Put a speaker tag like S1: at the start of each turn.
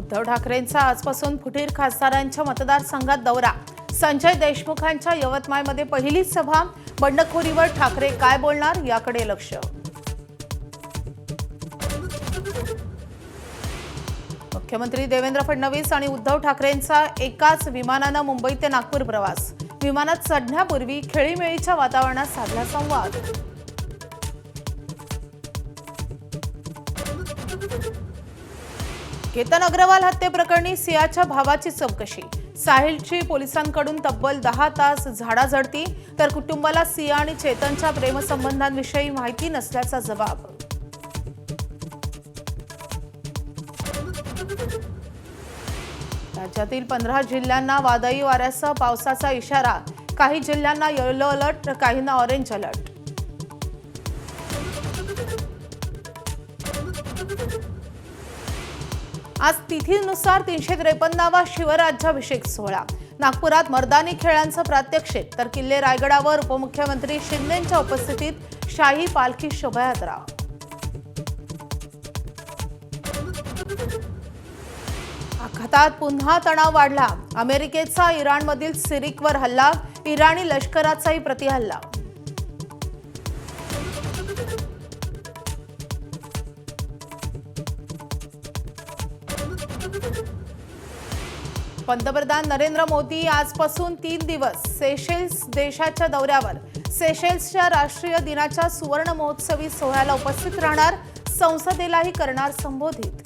S1: उद्धव ठाकरेंचा आजपासून फुटीर खासदारांच्या मतदारसंघात दौरा। संजय देशमुखांच्या यवतमाळमध्ये पहिलीच सभा। बंडखोरीवर ठाकरे काय बोलणार याकडे लक्ष। मुख्यमंत्री देवेंद्र फडणवीस आणि उद्धव ठाकरेंचा एकाच विमानानं मुंबई ते नागपूर प्रवास। विमानात चढण्यापूर्वी खेळीमेळीच्या वातावरणात साधला संवाद। केतन अग्रवाल हत्येप्रकरणी सियाच्या भावाची चौकशी। साहिलची पोलिसांकडून तब्बल 10 तास झाडाझडती, तर कुटुंबाला सिया आणि चेतनच्या प्रेमसंबंधांविषयी माहिती नसल्याचा जबाब। राज्यातील 15 जिल्ह्यांना वादळी वाऱ्यासह पावसाचा इशारा। काही जिल्ह्यांना येलो अलर्ट, तर काहींना ऑरेंज अलर्ट। आज तिथीनुसार 353वा शिवराज्याभिषेक सोहळा। नागपुरात मर्दानी खेळांचं प्रात्यक्षिक, तर किल्ले रायगडावर उपमुख्यमंत्री शिंदेंच्या उपस्थितीत शाही पालखी शोभायात्रा। अपघातात पुन्हा तणाव वाढला। अमेरिकेचा इराणमधील सिरिकवर हल्ला, इराणी लष्कराचाही प्रतिहल्ला। पंतप्रधान नरेंद्र मोदी आजपासून 3 दिवस सेशेल्स देशाच्या दौऱ्यावर। सेशेल्सच्या राष्ट्रीय दिनाच्या सुवर्ण महोत्सवी सोहळ्याला उपस्थित राहणार। संसदेलाही करणार संबोधित।